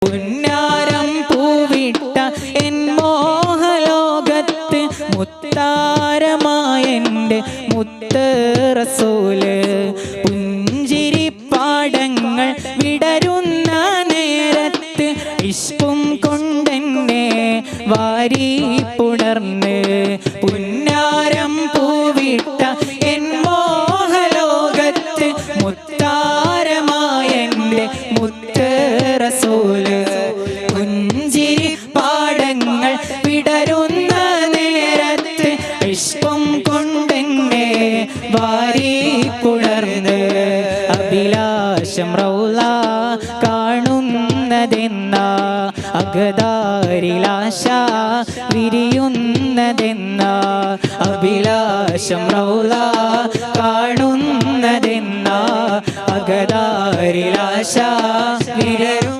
പുന്നാരം പൂവിട്ട N മോഹലോകത്ത് മുത്താരമായെൻ്റെ മുത്ത് റസൂല് പുഞ്ചിരിപ്പാടങ്ങൾ വിടരുന്ന നേരത്ത് ഇഷ്കും കൊണ്ടെന്നെ വാരി പുണർന്ന് പുന്നാരം പൂവിട്ട എൻ മോഹലോകത്ത് മുത്താരമായെൻ്റെ മുത്ത് റസൂല് പുഞ്ചിരി പാടങ്ങൾ വിടരുന്ന നേരത്ത് ഇഷ്കും കൊണ്ടെന്നെ വാരി പുണർന്ന് അഭിലാഷം റൗള കാണുന്നതെന്ന അകതാരിലാശ വിരിയുന്നതെന്ന അഭിലാഷം റൗള കാണുന്നതെന്ന അകതാരിലാശ വിരിയും